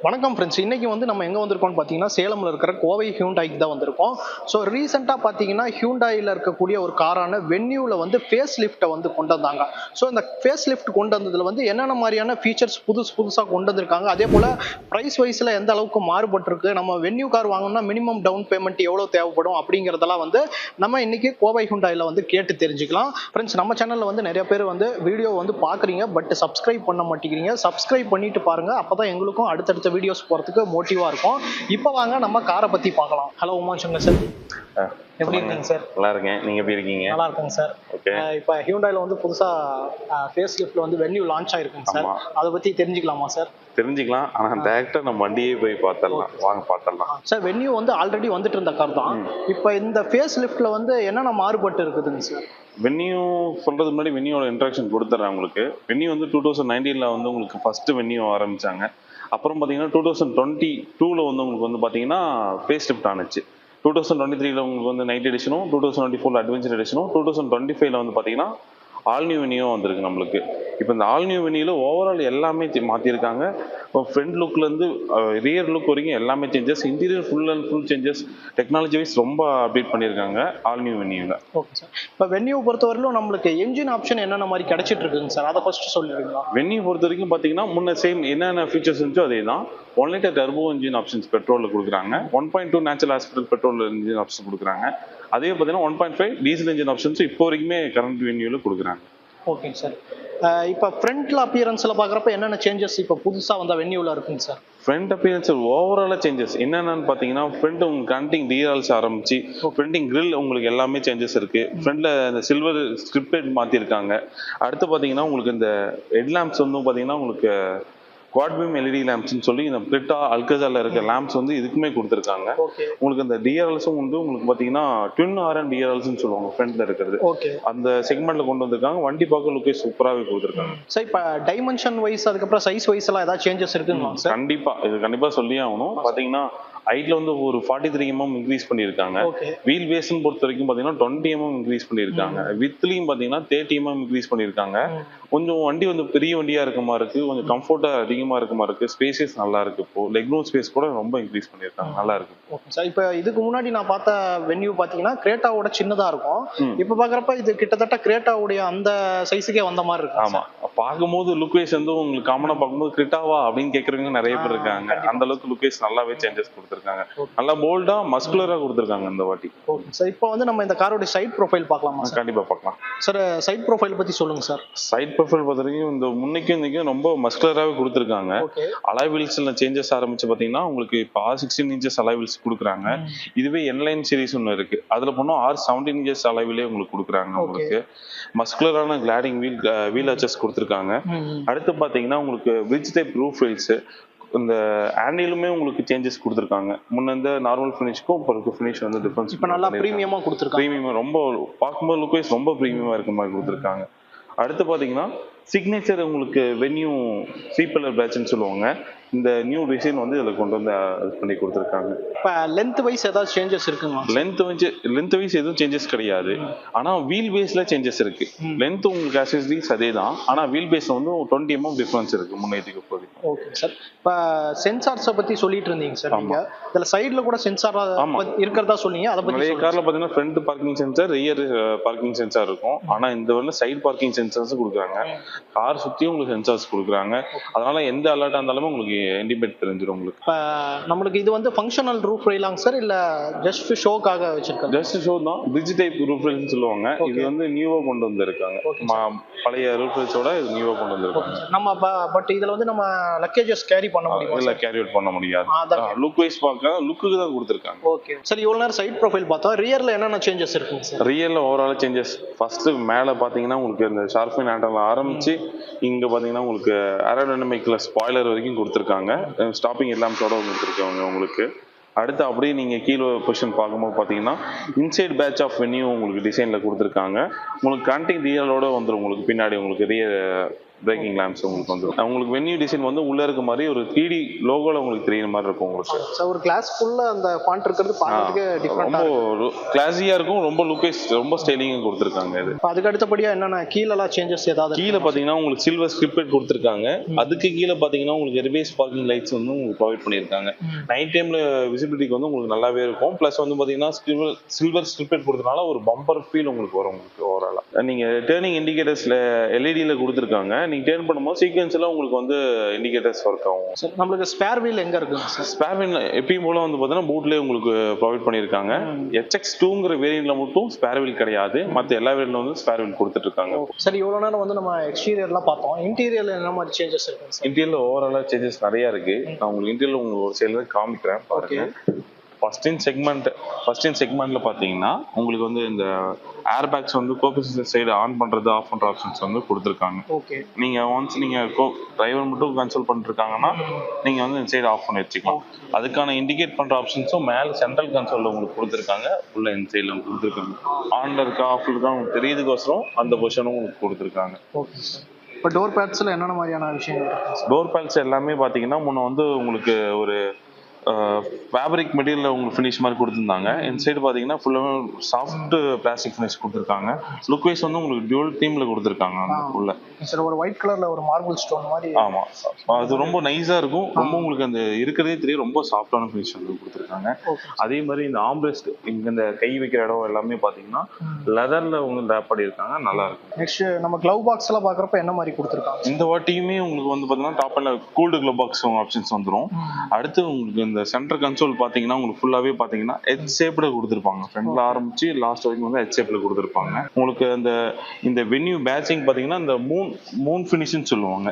வணக்கம் ஃப்ரெண்ட்ஸ். இன்னைக்கு வந்து நம்ம எங்கே வந்திருக்கோம்னு பார்த்தீங்கன்னா சேலமில் இருக்கிற கோவை ஹியூண்டாய்க்கு தான் வந்திருக்கோம். ஸோ ரீசெண்டாக பார்த்தீங்கன்னா ஹியூண்டாயில் இருக்கக்கூடிய ஒரு காரான வென்யூவில் வந்து ஃபேஸ் லிஃப்ட்டை வந்து கொண்டு வந்தாங்க. ஸோ இந்த ஃபேஸ் லிஃப்ட் கொண்டு வந்ததில் வந்து என்னென்ன மாதிரியான ஃபீச்சர்ஸ் புதுசாக கொண்டு வந்திருக்காங்க, அதே போல் ப்ரைஸ் வைஸில் எந்த அளவுக்கு மாறுபட்டிருக்கு, நம்ம வென்யூ கார் வாங்கணும்னா மினிமம் டவுன் பேமெண்ட் எவ்வளோ தேவைப்படும் அப்படிங்கிறதெல்லாம் வந்து நம்ம இன்னைக்கு கோவை ஹியூண்டாயில் வந்து கேட்டு தெரிஞ்சுக்கலாம். ஃப்ரெண்ட்ஸ், நம்ம சேனலில் வந்து நிறைய பேர் வந்து வீடியோ வந்து பார்க்குறீங்க, பட் சப்ஸ்கிரைப் பண்ண மாட்டேங்கிறீங்க. சப்ஸ்கிரைப் பண்ணிட்டு பாருங்கள், அப்போ தான் எங்களுக்கும் அடுத்தடுத்த வீடியோஸ் போறதுக்கு மோட்டிவா இருக்கும். இப்போ வாங்க நம்ம காரை பத்தி பார்க்கலாம். ஹலோ உமாசங்கர் சார், எப்படி இருக்கீங்க சார்? நல்லா இருக்கேன், நீங்க எப்படி இருக்கீங்க? நல்லா இருக்கேங்க சார். இப்போ ஹியூண்டாயில வந்து புதுசா ஃபேஸ் லிஃப்ட்ல வந்து வென்யூ லான்ச் ஆயிருக்குங்க சார், அதை பத்தி தெரிஞ்சுக்கலாமா சார்? தெரிஞ்சுக்கலாம், ஆனா டைரக்டா நம்ம வண்டியே போய் பார்த்தறலாம், வாங்க பார்த்தறலாம் சார். வென்யூ வந்து ஆல்ரெடி வந்துட்டு இருந்த கார் தான், இப்போ இந்த ஃபேஸ் லிஃப்ட்ல வந்து என்னென்ன மாறுபட்டு இருக்குதுங்க சார்? வென்யூ சொல்றது முன்னாடி வென்யூவோட இன்ட்ரடக்ஷன் கொடுத்துறேன் உங்களுக்கு. வென்யூ வந்து 2019 வந்து உங்களுக்கு ஃபர்ஸ்ட் வென்யூ ஆரம்பிச்சாங்க. அப்புறம் பார்த்தீங்கன்னா 2022 வந்து உங்களுக்கு வந்து பார்த்தீங்கன்னா ஃபேஸ் லிஃப்ட் ஆனிச்சு. 2023 உங்களுக்கு வந்து நைட் எடிஷனும், 2024 அட்வென்ச்சர் எடிஷனும், 2025 வந்து பார்த்தீங்கன்னா ஆல் நியூ வென்யூ வந்திருக்கு நம்மளுக்கு. இப்போ இந்த ஆல் நியூ வென்யூல ஓவரால் எல்லாமே மாற்றிருக்காங்க. இப்போ ஃப்ரண்ட் லுக்லேருந்து ரியர் லுக் வரைக்கும் எல்லாமே changes, interior full and full changes, technology wise ரொம்ப அப்டேட் பண்ணியிருக்காங்க ஆல் நியூ வென்யூவில். Okay sir. இப்போ வென்யூ பொறுத்தவரையிலும் நம்மளுக்கு என்ஜின் ஆப்ஷன் என்னென்ன மாதிரி கிடைச்சிட்டு இருக்குங்க சார், அதை ஃபர்ஸ்ட் சொல்லிடுங்களா? வென்யூ பொறுத்த வரைக்கும் பார்த்தீங்கன்னா முன்ன சேம் என்னென்ன ஃபீச்சர்ஸ் இருந்துச்சோ அதே தான். 1 லிட்டர் டர்போ இன்ஜின் ஆப்ஷன்ஸ் பெட்ரோலில் கொடுக்குறாங்க, 1.2 natural aspirate petrol engine option கொடுக்குறாங்க. அதே பார்த்தீங்கன்னா 1.5 டீசல் இன்ஜின் ஆப்ஷன்ஸ் இப்போ வரைக்குமே கரண்ட் வென்யூவில் கொடுக்குறாங்க. ஓகேங்க சார். இப்போ ஃப்ரண்ட்ல அப்பியரன்ஸ்ல பார்க்குறப்ப என்னென்ன சேஞ்சஸ் இப்போ புதுசாக வந்த வென்யூவில் இருக்குங்க சார்? ஃப்ரண்ட் அப்பியரன்ஸ் ஓவராலாக சேஞ்சஸ் என்னென்னு பார்த்தீங்கன்னா, ஃப்ரண்ட் உங்களுக்கு கனெக்டிங் டீரால்ஸ் ஆரம்பிச்சு ஃப்ரண்டிங் கிரில் உங்களுக்கு எல்லாமே சேஞ்சஸ் இருக்கு. ஃப்ரண்ட்ல இந்த சில்வர் ஸ்ட்ரிப் ஹெட் மாற்றிருக்காங்க. அடுத்து பார்த்தீங்கன்னா உங்களுக்கு இந்த ஹெட் லேம்ப்ஸ் வந்து பார்த்தீங்கன்னா உங்களுக்கு குவாட் பீம் எல்இடி லேம்ப்ஸ்னு சொல்லி இந்த பிரிட்டா அல்கசால இருக்க லேம்ப்ஸ் வந்து இதுக்குமே கொடுத்துருக்காங்க. உங்களுக்கு இந்த டிஆர்எல்ஸும் வந்து உங்களுக்கு பார்த்தீங்கன்னா ட்வின் ஆர்என் டிஆர்எல்ஸ்னு சொல்லுவாங்க ஃப்ரண்ட்ல இருக்கிறது. அந்த செக்மெண்ட்ல கொண்டு வந்திருக்காங்க. வண்டி பார்க்க லுக்கே சூப்பராகவே கொடுத்துருக்காங்க சார். இப்போ டைமென்ஷன் வைஸ் அதுக்கப்புறம் சைஸ் வைஸ் எல்லாம் ஏதாவது சேஞ்சஸ் இருக்குங்களா சார்? கண்டிப்பா சொல்லியே ஆகணும். பார்த்தீங்கன்னா ஹைட்ல வந்து ஒரு 43 mm இன்க்ரீஸ் பண்ணியிருக்காங்க. வீல் பேஸ்ன்னு பொறுத்த வரைக்கும் பார்த்தீங்கன்னா 20 mm இன்க்ரீஸ் பண்ணியிருக்காங்க. வித்லையும் பார்த்தீங்கன்னா 30 mm இன்க்ரீஸ் பண்ணியிருக்காங்க. கொஞ்சம் வண்டி வந்து பெரிய வண்டியா இருக்க மாதிரி இருக்கு, கொஞ்சம் கம்ஃபர்ட்டா அதிகமா இருக்க மாதிரி இருக்கு, ஸ்பேசஸ் நல்லா இருக்கு. இப்போ லெக் ரூம் ஸ்பேஸ் கூட ரொம்ப இன்க்ரீஸ் பண்ணியிருக்காங்க, நல்லா இருக்கு. Okay sir. இப்போ இதுக்கு முன்னாடி நான் பார்த்த வென்யூ பார்த்தீங்கன்னா கிரேட்டாவோட சின்னதா இருக்கும், இப்போ பார்க்குறப்ப இது கிட்டத்தட்ட கிரேட்டாவுடைய அந்த சைஸுக்கே வந்த மாதிரி இருக்கு. ஆமா, பார்க்கும்போது லுக் வைஸ் வந்து உங்களுக்கு காமனா பார்க்கும்போது கிரிட்டாவா அப்படின்னு கேட்கறவங்க நிறைய பேர் இருக்காங்க. அந்த அளவுக்கு லுக் வைஸ் நல்லாவே சேஞ்சஸ் கொடுத்துருக்காங்க, நல்லா போல்டா மஸ்குலரா கொடுத்துருக்காங்க இந்த வாட்டி. Okay sir. இப்போ வந்து நம்ம இந்த காரோட சைட் ப்ரொஃபைல் பார்க்கலாமா? கண்டிப்பா பார்க்கலாம் சார். சைட் ப்ரொஃபைல் பத்தி சொல்லுங்க சார். சைட் ப்ரொஃபைல் பொறுத்த வரைக்கும் இந்த முன்னைக்கும் இன்னைக்கும் ரொம்ப மஸ்குலராகவே கொடுத்துருக்காங்க. அலாய் வீல்ஸ்ல சேஞ்சஸ் ஆரம்பிச்சு பார்த்தீங்கன்னா உங்களுக்கு இப்போ R16 இன்ச்சஸ் அலாய் வீல்ஸ் கொடுக்குறாங்க. இதுவே என்லைன் சீரிஸ் ஒன்று இருக்கு, அதுல போனோம் R17 இன்ச்சஸ் அலாய் வீலே உங்களுக்கு கொடுக்குறாங்க. உங்களுக்கு மஸ்குலரான கிளாடிங் வீல் அச்சஸ் கொடுத்துருக்காங்க. அடுத்து பார்த்தீங்கன்னா உங்களுக்கு பிரிட்ஜ் டைப் ரூஃப் வீல்ஸ், இந்த ஹேண்டிலுமே உங்களுக்கு சேஞ்சஸ் கொடுத்துருக்காங்க. முன்ன இந்த நார்மல் ஃபினிஷ்க்கும் இப்போ இருக்க ஃபினிஷ் வந்து டிஃபரன்ஸ். இப்போ நல்லா ப்ரீமியமா கொடுத்துருக்காங்க. ப்ரீமியம் ரொம்ப பார்க்கும்போது லுக் வைஸ் ரொம்ப ப்ரீமியமா இருக்க மாதிரி கொடுத்துருக்காங்க. அடுத்து பார்த்தீங்கன்னா சிக்னேச்சர் உங்களுக்கு வென்யூ சீப்பலர் பேட்ச்னு சொல்லுவாங்க. இந்த நியூ டிசைன் வந்து இதில் கொண்டு வந்து இது பண்ணி கொடுத்துருக்காங்க. இப்போ லென்த் வைஸ் ஏதாவது சேஞ்சஸ் இருக்குங்களா? லென்த் வைஸ் எதுவும் சேஞ்சஸ் கிடையாது, ஆனால் வீல் பேஸ்ல சேஞ்சஸ் இருக்கு. லென்த் உங்களுக்கு ஆக்சஸரிஸ் அதே தான், ஆனால் வீல் பேஸ்ல வந்து 20 mm டிஃபரன்ஸ் இருக்கு முன்னேற்றுக்கு போகுது. Okay sir. இப்போ சென்சார்ஸை பற்றி சொல்லிட்டு இருந்தீங்க சார், நீங்க இதில் சைடில் கூட சென்சார் இருக்கிறதா சொன்னீங்க, அதை பற்றி. நிறைய கார்ல பார்த்தீங்கன்னா front parking sensor, rear parking sensor இருக்கும், ஆனால் இந்த வந்து சைடு பார்க்கிங் சென்சார்ஸ் கொடுக்குறாங்க. கார் சுற்றியும் உங்களுக்கு சென்சார்ஸ் கொடுக்குறாங்க, அதனால எந்த அலர்ட்டாக இருந்தாலுமே உங்களுக்கு இண்டிபெண்ட் தெரிஞ்சிடும் உங்களுக்கு. இப்போ நம்மளுக்கு இது வந்து ஃபங்க்ஷனல் ரூஃப் ரெயிலாங்க சார், இல்லை ஜஸ்ட் ஷோக்காக வச்சிருக்காங்க? ஜஸ்ட் ஷோ தான், பிரிட்ஜ் டைப் ரூஃப் ரெயில்னு சொல்லுவாங்க. இது வந்து நியூவா கொண்டு வந்திருக்காங்க, பழைய ரூஃப் ரெயில்ஸோட இது நியூவா கொண்டு வந்திருக்காங்க. நம்ம பட் இதில் வந்து நம்ம லக்கேஜஸ் கேரி பண்ண முடியும்? இல்லை, கேரி அவுட் பண்ண முடியாது. லுக் வைஸ் பார்க்க லுக்குக்கு தான் கொடுத்துருக்காங்க. Okay sir. இவ்வளோ நேரம் சைட் ப்ரொஃபைல் பார்த்தோம், ரியர்ல என்னென்ன சேஞ்சஸ் இருக்குங்க சார்? ரியர்ல ஓவரால் சேஞ்சஸ் ஃபர்ஸ்ட் மேலே பார்த்தீங்கன்னா உங்களுக்கு இந்த ஷார்பின் ஆண்டர்ல ஆரம்பிச்சு இங்க பார்த்தீங்கன்னா உங்களுக்கு ஏரோடைனமிக்ல ஸ்பாய்லர் வரைக்கும் கொடுத்துருக்காங்க. ஸ்டாப்பிங் எல்லாம்ஸோட கொடுத்துருக்காங்க உங்களுக்கு. அடுத்து அப்படியே நீங்கள் கீழே பொசிஷன் பார்க்கும்போது பார்த்தீங்கன்னா இன்சைட் பேட்ச் ஆஃப் வென்யூ உங்களுக்கு டிசைனில் கொடுத்துருக்காங்க. உங்களுக்கு கனெக்டிங் டிஎலோட வந்துடும் உங்களுக்கு பின்னாடி உங்களுக்கு ரியர் பிரேக்கிங் லேம்ப்ஸ் உங்களுக்கு வந்து உங்களுக்கு வென்யூ டிசைன் வந்து உள்ள இருக்க மாதிரி ஒரு 3D லோகோல உங்களுக்கு தெரியுற மாதிரி இருக்கும் உங்களுக்கு. சார் ஒரு கிளாஸ் ஃபுல்லா அந்த ஃபாண்ட் இருக்கிறது பார்க்கிறதுக்கு டிஃபரெண்டா ரொம்ப கிளாஸியா இருக்கும், ரொம்ப லுக்கேஸ், ரொம்ப ஸ்டைலிங்கா கொடுத்துருக்காங்க இது. அதுக்கு அடுத்தபடியா என்னென்ன கீழலாம் சேஞ்சஸ் ஏதாவது கீழே பாத்தீங்கன்னா உங்களுக்கு சில்வர் ஸ்கிரிப்ட் கொடுத்துருக்காங்க. அதுக்கு கீழே பாத்தீங்கன்னா உங்களுக்கு ரிவேஸ் பார்க்கிங் லைட்ஸ் வந்து உங்களுக்கு ப்ரொவைட் பண்ணியிருக்காங்க. நைட் டைம்ல விசிபிலிட்டிக்கு வந்து உங்களுக்கு நல்லாவே இருக்கும். பிளஸ் வந்து பாத்தீங்கன்னா சில்வர் ஸ்கிரிப்ட் கொடுத்தனால ஒரு பம்பர் ஃபீல் உங்களுக்கு வரும் உங்களுக்கு ஓவராலா. நீங்க டேர்னிங் இண்டிகேட்டர்ஸ்ல எல்இடியில கொடுத்துருக்காங்க. நீங்க டேர்ன் பண்ணும்போது சீக்வென்ஸ்ல உங்களுக்கு வந்து இண்டிகேட்டர்ஸ் ஒர்க் ஆகும். நம்மளுக்கு ஸ்பேர் வீல் எங்க இருக்குங்க சார்? ஸ்பேர் வீல் எப்பயும் போல வந்து பாத்தீங்கன்னா பூட்லயே உங்களுக்கு ப்ரொவைட் பண்ணிருக்காங்க. HX2ங்கிற வேரியன்ட்ல மட்டும் ஸ்பேர் வீல் கிடையாது, மத்த எல்லா வேரியன்ட்ல வந்து ஸ்பேர் வீல் கொடுத்துட்டு இருக்காங்க. சரி, இவ்வளவு நேரம் வந்து நம்ம எக்ஸ்டீரியர்லாம் பார்த்தோம். இன்டீரியர்ல என்ன மாதிரி சேஞ்சஸ் இருக்குங்க சார்? இன்டீரியர்ல ஓவராலா சேஞ்சஸ் நிறைய இருக்கு. நான் உங்களுக்கு இன்டீரியர்ல உங்களுக்கு ஒரு சைடுல காமிக்கிறேன் பாருங்க. ஃபர்ஸ்ட் இன் செக்மெண்ட்ல பாத்தீங்கன்னா உங்களுக்கு வந்து இந்த ஏர் பேக்ஸ் வந்து கோபேசஞ்சர் சைடு ஆன் பண்றது ஆஃப் பண்ற ஆப்ஷன்ஸ் வந்து கொடுத்துருக்காங்க. நீங்க ஒன்ஸ் நீங்க டிரைவர் மட்டும் கன்சோல் பண்ணிருக்காங்கன்னா நீங்க வந்து இந்த சைடு ஆஃப் பண்ணி வச்சுக்கலாம். அதுக்கான இண்டிகேட் பண்ற ஆப்ஷன்ஸும் மேல சென்ட்ரல் கன்சோல்ல உங்களுக்கு கொடுத்துருக்காங்க. உள்ள இந்த சைடுல கொடுத்துருக்காங்க. ஆன்ல இருக்கா ஆஃப்ல இருக்கா உங்களுக்கு தெரியுதுக்கோசரம் அந்த பொசிஷனும் உங்களுக்கு கொடுத்துருக்காங்க. இப்போ டோர் பேட்ஸ்ல என்னென்ன மாதிரியான விஷயங்கள் இருக்கு? டோர் பேட்ஸ் எல்லாமே பாத்தீங்கன்னா முன்ன வந்து உங்களுக்கு ஒரு ஃபேப்ரிக் மெட்டீரியல் உங்களுக்கு ஃபினிஷ் மாதிரி கொடுத்துருந்தாங்க. இன்சைடு பார்த்தீங்கன்னா ஃபுல்லாக சாஃப்ட் பிளாஸ்டிக் ஃபினிஷ் கொடுத்துருக்காங்க. லுக் வைஸ் வந்து உங்களுக்கு டியூல் தீம்ல கொடுத்துருக்காங்க. உள்ள சார் ஒரு ஒயிட் கலர்ல ஒரு மார்பிள் ஸ்டோன் மாதிரி. ஆமா, அது ரொம்ப நைஸா இருக்கும். ரொம்ப உங்களுக்கு அந்த இருக்கிறதே தெரியும், ரொம்ப சாஃப்டான ஃபினிஷ் வந்து கொடுத்துருக்காங்க. அதே மாதிரி இந்த ஆம்ரெஸ்ட் இங்க இந்த கை வைக்கிற இடம் எல்லாமே பார்த்தீங்கன்னா லெதர்ல உங்களுக்கு ரேப் பண்ணியிருக்காங்க. நல்லா இருக்கும். நெக்ஸ்ட் நம்ம க்ளவ் பாக்ஸ் எல்லாம் பார்க்குறப்ப என்ன மாதிரி கொடுத்துருக்காங்க? இந்த வாட்டியுமே உங்களுக்கு வந்து பார்த்தீங்கன்னா top and cooled glove box options வந்துடும். அடுத்து உங்களுக்கு இந்த சென்டர் கன்சோல் பாத்தீங்கன்னா உங்களுக்கு ஃபுல்லாவே பாத்தீங்கன்னா எச் ஷேப்ல கொடுத்திருப்பாங்க. ஃப்ரண்ட்ல ஆரம்பிச்சு லாஸ்ட் வரைக்கும் வந்து எச் ஷேப்ல கொடுத்திருப்பாங்க. உங்களுக்கு இந்த வென்யூ பேட்சிங் பாத்தீங்கன்னா இந்த மூன் ஃபினிஷ்னு சொல்லுவாங்க.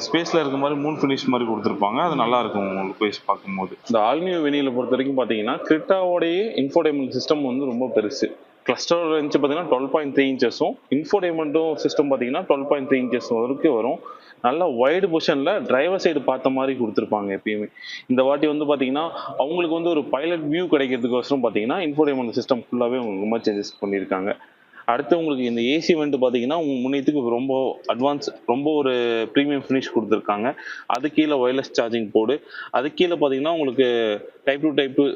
ஸ்பேஸ்ல இருக்க மாதிரி மூன் ஃபினிஷ் மாதிரி கொடுத்திருப்பாங்க. அது நல்லா இருக்கும் உங்களுக்கு பேஸ் பார்க்கும்போது. இந்த ஆல் நியூ வென்யூல பொறுத்த வரைக்கும் பாத்தீங்கன்னா கிரிட்டாவோடைய இன்ஃபோடைன்மெண்ட் சிஸ்டம் வந்து ரொம்ப பெருசு. கிளஸ்டர் ரேஞ்ச் பார்த்தீங்கன்னா 12.3 இன்ச்சஸும் இன்ஃபோடைன்மெண்ட்டும் சிஸ்டம் பார்த்தீங்கன்னா 12.3 இன்ச்சஸ் வரைக்கும் வரும். நல்லா வைடு பொசிஷன்ல டிரைவர் சைடு பார்த்த மாதிரி கொடுத்துருப்பாங்க எப்பயுமே. இந்த வாட்டி வந்து பார்த்தீங்கன்னா அவங்களுக்கு வந்து ஒரு பைலட் வியூ கிடைக்கிறதுக்கோசரம் பார்த்தீங்கன்னா இன்ஃபோடைன்மெண்ட் சிஸ்டம் ஃபுல்லாகவே அவங்க ரொம்ப சேஞ்சஸ் பண்ணியிருக்காங்க. அடுத்து உங்களுக்கு இந்த ஏசி வந்து பார்த்தீங்கன்னா முன்னேற்றுக்கு ரொம்ப அட்வான்ஸ், ரொம்ப ஒரு ப்ரீமியம் ஃபினிஷ் கொடுத்துருக்காங்க. அது கீழே ஒயர்லெஸ் சார்ஜிங் போர்டு, அது கீழே பார்த்தீங்கன்னா உங்களுக்கு டைப் டு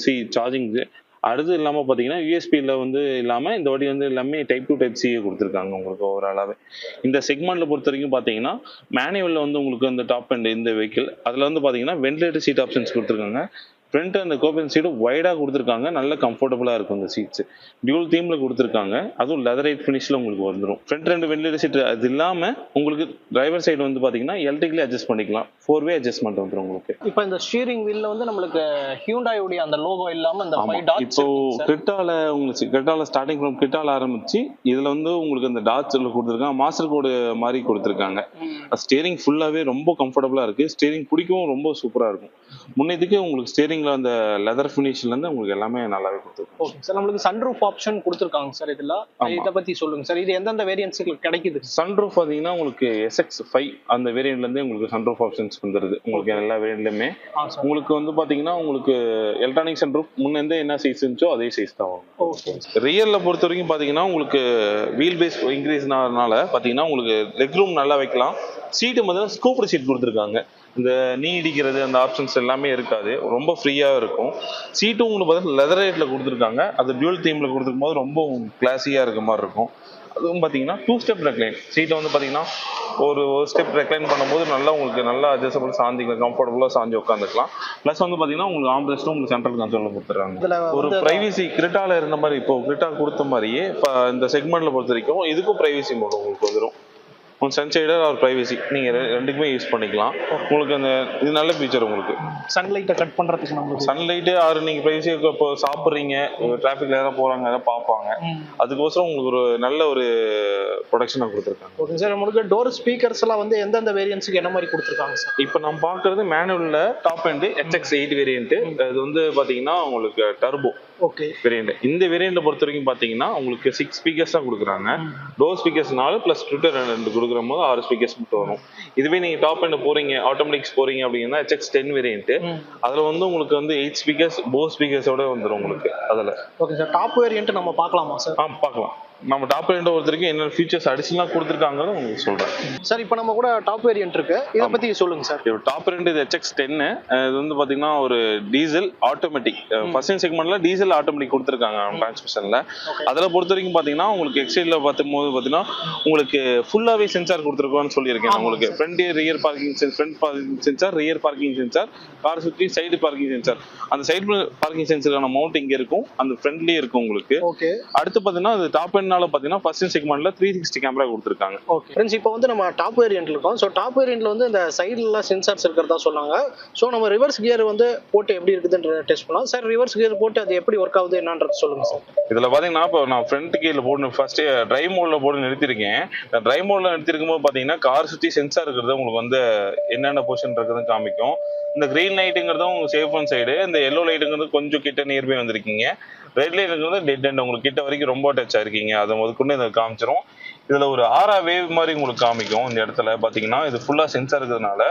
சி சார்ஜிங்கு. அடுத்து இல்லாமல் பார்த்தீங்கன்னா யூஎஸ்பியில் வந்து இல்லாமல் இந்த வாட்டி வந்து எல்லாமே டைப் டு டைப் சிஏ கொடுத்துருக்காங்க உங்களுக்கு ஓவராலாகவே. இந்த செக்மெண்ட்டில் பொறுத்த வரைக்கும் பார்த்தீங்கன்னா மேனுவலில் வந்து உங்களுக்கு இந்த டாப் அண்ட் இந்த வெஹிக்கிள் அதில் வந்து பார்த்தீங்கன்னா வென்டிலேட்டர் சீட் ஆப்ஷன்ஸ் கொடுத்துருக்காங்க. ஃப்ரண்ட் அந்த கோபன் சீடு வைடாக கொடுத்துருக்காங்க. நல்ல கம்ஃபர்டபுளாக இருக்கும் இந்த சீட்ஸ். டியூல் தீமில் கொடுத்துருக்காங்க. அதுவும் லெதரைட் ஃபினிஷில் உங்களுக்கு வந்துடும். ஃப்ரண்ட் ரெண்டு வென்டிலேட்டர் சீட் அது இல்லாமல் உங்களுக்கு டிரைவர் சைடு வந்து பார்த்தீங்கன்னா எலக்ட்ரிக்கலி அட்ஜஸ்ட் பண்ணிக்கலாம். 4-வே அட்ஜஸ்ட்மெண்ட் வந்துடும் உங்களுக்கு. இப்போ இந்த ஸ்டீரிங் வீல்ல வந்து நம்மளுக்கு ஹியூண்டாயோட அந்த லோகோ இல்லாமல் அந்த 5 டாட்ஸ். இப்போ கிரிட்டால ஸ்டார்டிங் ஃப்ரம் கிரிட்டால ஆரம்பிச்சு இதில் வந்து உங்களுக்கு அந்த டாட்ஸ் கொடுத்துருக்காங்க. மாஸ்டர் கோடு மாதிரி கொடுத்துருக்காங்க. ஸ்டீரிங் ஃபுல்லாகவே ரொம்ப கம்ஃபர்டபுளாக இருக்குது. ஸ்டீரிங் பிடிக்கவும் ரொம்ப சூப்பராக இருக்கும். முன்னேற்றுக்கு உங்களுக்கு ஸ்டீரிங் அந்த லெதர் ஃபினிஷ்ல இருந்து உங்களுக்கு எல்லாமே நல்லாவே கொடுத்துருக்காங்க. ஓகே சார், நம்மளுக்கு சன்ரூஃப் ஆப்ஷன் கொடுத்துருக்காங்க சார். இத பத்தி சொல்லுங்க சார். இது எந்தெந்த வேரியன்ட்ஸ்க்கு கிடைக்குது? சன்ரூஃப் பாத்தீங்கன்னா உங்களுக்கு SX5 அந்த வேரியன்ட்ல இருந்து உங்களுக்கு சன்ரூஃப் ஆப்ஷன்ஸ் வந்துருது. உங்களுக்கு எல்லா வேரியன்ட்லயுமே உங்களுக்கு வந்து பாத்தீங்கன்னா உங்களுக்கு எலக்ட்ரானிக் சன்ரூஃப் முன்ன என்ன சைஸ் இருந்துச்சோ அதே சைஸ் தான் வரும். ஓகே. ரியல்ல பொறுத்த வரைக்கும் பாத்தீங்கன்னா உங்களுக்கு வீல் பேஸ் இன்க்ரீஸ் ஆனதுனால பாத்தீங்கன்னா உங்களுக்கு லெக் ரூம் நல்லா வைக்கலாம். சீட்டு பார்த்தீங்கன்னா ஸ்கூப்டு சீட் கொடுத்துருக்காங்க. இந்த நீ இடிக்கிறது அந்த ஆப்ஷன்ஸ் எல்லாமே இருக்காது. ரொம்ப ஃப்ரீயாக இருக்கும். சீட்டும் உங்களுக்கு பார்த்தீங்கன்னா லெதரேட்டில் கொடுத்துருக்காங்க. அது டியூல் தீமில் கொடுத்துருக்கும் போது ரொம்ப கிளாஸியாக இருக்க மாதிரி இருக்கும். அதுவும் பார்த்தீங்கன்னா 2 ஸ்டெப் ரெக்ளைன் சீட்டை வந்து பார்த்தீங்கன்னா ஒரு ஸ்டெப் ரெக்ளைன் பண்ணும்போது நல்லா உங்களுக்கு நல்லா அட்ஜஸ்டபிள் சாஞ்சிக்கலாம், கம்ஃபர்டபுளாக சாஞ்சி உட்காந்துக்கலாம். ப்ளஸ் வந்து பார்த்தீங்கன்னா உங்களுக்கு ஆம்ரெஸ்ட்டும் உங்களுக்கு சென்ட்ரல் கன்சோலில் கொடுத்துட்றாங்க. ஒரு ப்ரைவசி கிரிட்டால இருந்த மாதிரி இப்போ கிரிட்டா கொடுத்த மாதிரியே இப்போ இந்த செக்மெண்ட்ல பொறுத்த வரைக்கும் இதுக்கும் ப்ரைவசி மோட் உங்களுக்கு வந்துடும். சன்ஷைடர் ஆர் பிரைவசி நீங்க ரெண்டுக்குமே யூஸ் பண்ணிக்கலாம். உங்களுக்கு அந்த இது நல்ல ஃபீச்சர். உங்களுக்கு சன்லைட்டை கட் பண்றதுக்கு நம்ம சன்லைட்டு ஆர் நீங்க பிரைவசி இப்போ சாப்பிட்றீங்க, டிராஃபிக்ல ஏதாவது போறாங்க அதை பார்ப்பாங்க, அதுக்கோசரம் உங்களுக்கு ஒரு நல்ல ஒரு ப்ரொடக்ஷனை கொடுத்துருக்காங்க. ஓகே சார், உங்களுக்கு டோர் ஸ்பீக்கர்ஸ் எல்லாம் வந்து எந்தெந்த வேரியன்ட்ஸ்க்கு என்ன மாதிரி கொடுத்துருக்காங்க சார்? இப்போ நம்ம பார்க்கறது மேனுவல்ல டாப் எண்ட் HX8 வேரியன்ட். இது வந்து பாத்தீங்கன்னா உங்களுக்கு டர்போ வேரியன்ட். இந்த வேரியன்ட் பொறுத்த வரைக்கும் பாத்தீங்கன்னா உங்களுக்கு 6 ஸ்பீக்கர்ஸ் தான் கொடுக்குறாங்க. டோர் ஸ்பீக்கர்ஸ் 4 பிளஸ் ட்விட்டர் 2 கொடுக்குற போது 6 ஸ்பீக்கர்ஸ் மட்டும் வரும். இதுவே நீங்க டாப் எண்ட் போறீங்க, ஆட்டோமேட்டிக்ஸ் போறீங்க அப்படின்னா HX10 வேரியன்ட் அதுல வந்து உங்களுக்கு வந்து 8 ஸ்பீக்கர்ஸ் போஸ் ஸ்பீக்கர்ஸோட வந்துடும் உங்களுக்கு அதுல. ஓகே சார், டாப் வேரியன்ட் நம்ம பார்க்கலாமா சார்? பார்க்கலாம். நம்ம டாப் வேரியன்ட் பொறுத்த வரைக்கும் என்ன ஃபீச்சர்ஸ் அடிஷனலாக கொடுத்துருக்காங்கன்னு உங்களுக்கு சொல்கிறேன். சார் இப்போ நம்ம கூட டாப் வேரியன்ட் இருக்கு, இதை பற்றி சொல்லுங்க சார். இது டாப் வேரியன்ட் இது HX10. இது வந்து பார்த்தீங்கன்னா ஒரு டீசல் ஆட்டோமேட்டிக் ஃபர்ஸ்ட் செக்மெண்ட்ல டீசல் ஆட்டோமேட்டிக் கொடுத்துருக்காங்க டிரான்ஸ்மிஷனில். அதில் பொறுத்த வரைக்கும் பார்த்தீங்கன்னா உங்களுக்கு எக்ஸ்டைலில் பார்க்கும்போது பார்த்தீங்கன்னா உங்களுக்கு ஃபுல்லாகவே சென்சார் கொடுத்துருக்கோன்னு சொல்லியிருக்கேன். உங்களுக்கு front rear parking sensor, rear parking sensor, car சுற்றி சைடு பார்க்கிங் சென்சார். அந்த சைடு பார்க்கிங் சென்சாரான மவுண்ட் இங்கே இருக்கும், அந்த ஃப்ரண்ட்லேயே இருக்கும் உங்களுக்கு. ஓகே. அடுத்து பார்த்தீங்கன்னா அது டாப் எண்ட்னால பார்த்தீங்கன்னா ஃபர்ஸ்ட் செக்மெண்ட்ல 360 கேமரா கொடுத்துருக்காங்க. ஓகே ஃப்ரெண்ட்ஸ், இப்போ வந்து நம்ம டாப் வேரியன்ட்ல இருக்கோம். ஸோ டாப் வேரியன்ட்ல வந்து இந்த சைடுலாம் சென்சார்ஸ் இருக்கிறதா சொன்னாங்க. ஸோ நம்ம ரிவர்ஸ் கியர் வந்து போட்டு எப்படி இருக்குதுன்ற டெஸ்ட் பண்ணலாம் சார். ரிவர்ஸ் கியர் போட்டு அது எப்படி ஒர்க் ஆகுது என்னன்றது சொல்லுங்க சார். இதுல பாத்தீங்கன்னா இப்போ நான் ஃப்ரண்ட் கியர்ல போட்டு ஃபர்ஸ்ட் டிரைவ் மோட்ல போட்டு நிறுத்திருக்கேன். டிரைவ் மோட்ல நிறுத்திருக்கும் போது பாத்தீங்கன்னா கார் சுத்தி சென்சார் இருக்கிறது உங்களுக்கு வந்து என்னென்ன பொசிஷன் இருக்குதுன்னு காமிக்கும். இந்த கிரீன் லைட்டுங்கிறது உங்களுக்கு சேஃப் அண்ட் சைடு, இந்த எல்லோ லைட்டுங்கிறது கொஞ்சம் கிட்ட நியர்பை வந்திருக்கீங்க. ரெட் லைட்டுங்கிறது டெட் எண்ட், உங்களுக்கு கிட்ட வரைக்கும் ரொம்ப டச் ஆயிருக்கீங்க, அதை முதற்கொண்டு இதை காமிச்சிரும். இதுல ஒரு ஆரா வேவ் மாதிரி உங்களுக்கு காமிக்கும். இந்த இடத்துல பாத்தீங்கன்னா இது ஃபுல்லா சென்சார் இருக்கிறதுனால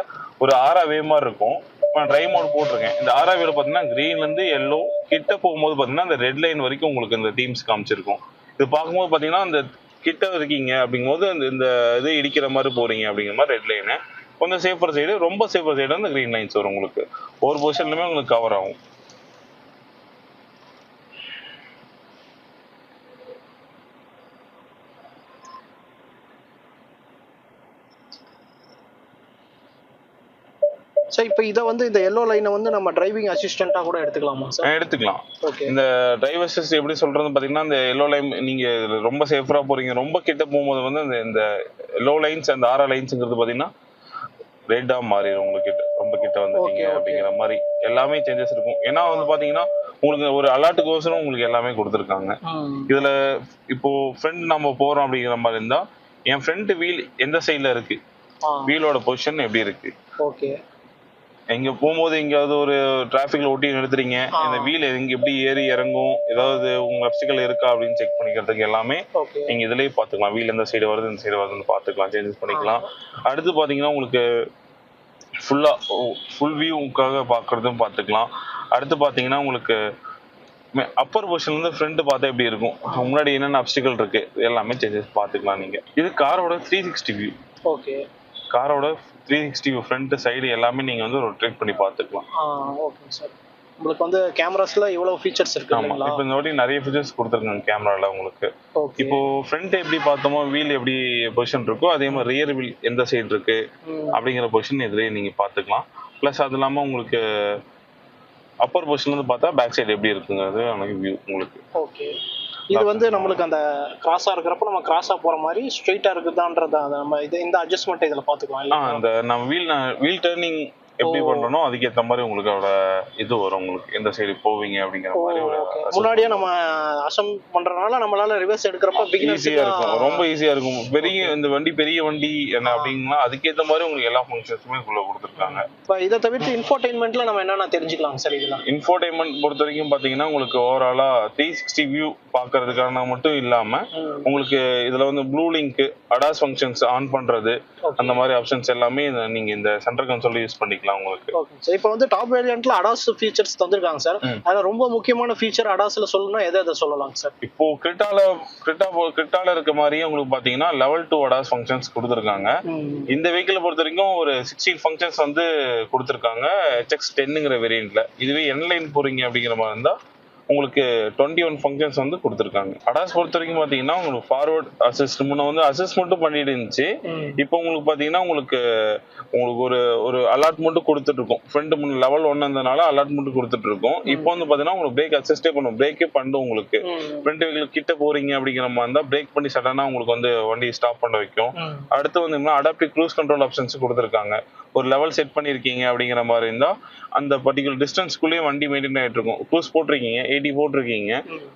ஒரு ஆரா வேவ் மாதிரி இருக்கும். நான் ட்ரை மோட் போட்டிருக்கேன். இந்த ஆரா வேவ்ல பாத்தீங்கன்னா கிரீன்ல இருந்து எல்லோ கிட்ட போகும்போது பாத்தீங்கன்னா இந்த ரெட் லைன் வரைக்கும் உங்களுக்கு இந்த டீம்ஸ் காமிச்சிருக்கும். இது பார்க்கும்போது பாத்தீங்கன்னா இந்த கிட்ட இருக்கீங்க அப்படிங்கும்போது இந்த இது இடிக்கிற மாதிரி போறீங்க அப்படிங்கிற மாதிரி ரெட் லைனு. கொஞ்சம் சேஃபர் சைடு, ரொம்ப சேஃபர் சைடு அந்த கிரீன் லைன்ஸ் வரும். உங்களுக்கு ஒரு பொசிஷன்லுமே உங்களுக்கு கவர் ஆகும். சார் இப்போ இதை வந்து இந்த எல்லோ லைனை வந்து நம்ம டிரைவிங் அசிஸ்டண்டா கூட எடுத்துக்கலாமா சார்? எடுத்துக்கலாம். ஓகே. இந்த டிரைவர் அசிஸ்ட் எப்படி சொல்றது பாத்தீங்கன்னா இந்த எல்லோ லைன் நீங்க ரொம்ப சேஃபரா போறீங்க, ரொம்ப கிட்ட போகும்போது வந்து இந்த எல்லோ லைன்ஸ் அந்த ஆரா லைன்ஸ்ங்கிறது பாத்தீங்கன்னா ரெட்டா மாறிடும். உங்களுக்கு கிட்ட ரொம்ப கிட்ட வந்துட்டீங்க அப்படிங்கிற மாதிரி எல்லாமே சேஞ்சஸ் இருக்கும். ஏன்னா வந்து பாத்தீங்கன்னா உங்களுக்கு ஒரு அலர்ட்டுக்கோசரம் உங்களுக்கு எல்லாமே கொடுத்துருக்காங்க. இதுல இப்போ ஃப்ரண்ட் நம்ம போறோம் அப்படிங்கிற மாதிரி இருந்தா என் ஃப்ரண்ட் வீல் எந்த சைட்ல இருக்கு, வீலோட பொசிஷன் எப்படி இருக்கு, ஓகே, எங்க போகும்போது எங்கேயாவது ஒரு டிராபிக்ல ஒட்டி நிறுத்துறீங்க, இந்த வீல் எங்க எப்படி ஏறி இறங்கும், ஏதாவது உங்க அப்டிக்கல் இருக்கா அப்படின்னு செக் பண்ணிக்கிறதுக்கு எல்லாமே நீங்க இதுலயே பாத்துக்கலாம். வீல் எந்த சைடு வருது இந்த சைடு வருதுன்னு பாத்துக்கலாம், சேஞ்சஸ் பண்ணிக்கலாம். அடுத்து பாத்தீங்கன்னா உங்களுக்கு ஃபுல் வியூக்காக பாக்குறதும் பாத்துக்கலாம். அடுத்து பாத்தீங்கன்னா உங்களுக்கு அப்பர் பொசிஷன்ல இருந்து ஃப்ரண்ட் பார்த்தா எப்படி இருக்கும், முன்னாடி என்னென்ன அப்டிக்கல் இருக்கு எல்லாமே சேஞ்சஸ் பாத்துக்கலாம். நீங்க இது காரோட 360 வியூ. ஓகே. காரோட 360 ஃப்ரண்ட் சைடு எல்லாமே நீங்க வந்து ரொட்டேட் பண்ணி பார்த்துக்கலாம். Okay sir. உங்களுக்கு வந்து கேமராஸ்ல இவ்வளவு ஃபீச்சர்ஸ் இருக்கு. ஆமா, இப்போ இந்த வாட்டி நிறைய ஃபீச்சர்ஸ் கொடுத்துருக்காங்க கேமரால உங்களுக்கு. இப்போ ஃப்ரண்ட் எப்படி பார்த்தோமோ வீல் எப்படி பொசிஷன் இருக்கோ அதே மாதிரி ரியர் வீல் எந்த சைடு இருக்கு அப்படிங்கிற பொசிஷன் இதுலயே நீங்க பார்த்துக்கலாம். ப்ளஸ் அது இல்லாம உங்களுக்கு அப்பர் பொசிஷன்ல இருந்து பார்த்தா பேக் சைடு எப்படி இருக்குங்கிறது எனக்கு வியூ உங்களுக்கு. ஓகே. இது வந்து நம்மளுக்கு அந்த கிராஸா இருக்கிறப்ப நம்ம கிராஸா போற மாதிரி ஸ்ட்ரைட்டா இருக்குதான்றத நம்ம இந்த அட்ஜஸ்ட்மெண்ட் இதுல பாத்துக்கலாம். அந்த நம்ம வீல் டர்னிங் எப்படி பண்றனோ அதுக்கு ஏத்த மாதிரி உங்களுக்கு அதோட இது வரும். உங்களுக்கு எந்த சைடு போவீங்க அப்படிங்கிற மாதிரி ஒரு முன்னாடியே நம்ம அசம் பண்றதுனால நம்மளால ரிவர்ஸ் எடுக்கிறப்ப ஈஸியா இருக்கும், ரொம்ப ஈஸியா இருக்கும். இந்த வண்டி பெரிய வண்டி என்ன அப்படின்னா அதுக்கேற்ற மாதிரி உங்களுக்கு எல்லா ஃபங்க்ஷன்ஸுமே உள்ள கொடுத்துருக்காங்க. இப்போ இதை தவிர்த்து இன்ஃபோடெயின்மெண்ட்ல நம்ம என்னென்ன தெரிஞ்சுக்கலாம் சார்? இதெல்லாம் இன்ஃபோடெயின்மெண்ட் பொறுத்த வரைக்கும் பாத்தீங்கன்னா உங்களுக்கு ஓவராலா 360 வியூ பாக்குறதுக்கான மட்டும் இல்லாம உங்களுக்கு இதுல வந்து blue link, ADAS functions on பண்றது, அந்த மாதிரி ஆப்ஷன்ஸ் எல்லாமே நீங்க இந்த சென்டர் கன்சோல் யூஸ் பண்ணிக்கலாம் உங்களுக்கு. ஓகே. இப்போ வந்து டாப் வேரியன்ட்ல அடாஸ் ஃபீச்சர்ஸ் தந்திருக்காங்க சார். அதுல ரொம்ப முக்கியமான ஃபீச்சர் அடாஸ்ல சொல்லணும்னா எதை சொல்லலாம் சார்? இப்போ கிரிட்டால இருக்க மாதிரியே உங்களுக்கு பாத்தீங்கன்னா லெவல் 2 அடாஸ் ஃபங்க்ஷன்ஸ் கொடுத்துருக்காங்க. இந்த வெஹிக்கிள் பொறுத்த வரைக்கும் ஒரு 16 ஃபங்க்ஷன்ஸ் வந்து கொடுத்துருக்காங்க HX10ங்கிற வேரியன்ட்ல. இதுவே என்லைன் போறீங்க அப்படிங்கிற மாதிரி இருந்தா உங்களுக்கு 21 ஃபங்க்ஷன்ஸ் வந்து கொடுத்துருக்காங்க. அடாஸ் பொறுத்த வரைக்கும் பாத்தீங்கன்னா உங்களுக்கு ஃபார்வர்ட் அசிஸ்ட் முன்ன வந்து அசிஸ்ட் மட்டும் பண்ணிட்டு இருந்துச்சு. இப்போ உங்களுக்கு பாத்தீங்கன்னா உங்களுக்கு ஒரு அலர்ட் மட்டும் கொடுத்துட்டு இருக்கும். ஃப்ரண்ட் முன்ன லெவல் 1 இருந்தனால அலர்ட் மட்டும் கொடுத்துட்டு இருக்கும். இப்போ வந்து பாத்தீங்கன்னா உங்களுக்கு பிரேக் அசிஸ்டே பண்ணும், பிரேக்கே பண்ணும். உங்களுக்கு ஃப்ரண்ட் வீல் கிட்ட போறீங்க அப்படிங்கிற மாதிரி இருந்தா பிரேக் பண்ணி சடனா உங்களுக்கு வந்து வண்டி ஸ்டாப் பண்ண வைக்கும். அடுத்து வந்து அடாப்டிவ் க்ரூஸ் கண்ட்ரோல் ஆப்ஷன்ஸ் கொடுத்துருக்காங்க. ஒரு லெவல் செட் பண்ணிருக்கீங்க அப்படிங்கிற மாதிரி இருந்தா அந்த பர்டிகுலர் டிஸ்டன்ஸ்குள்ளேயே வண்டி மெயின்டைன் ஆயிட்டு இருக்கும். க்ரூஸ் போட்டிருக்கீங்க, 80 போட்டிருக்கீங்க,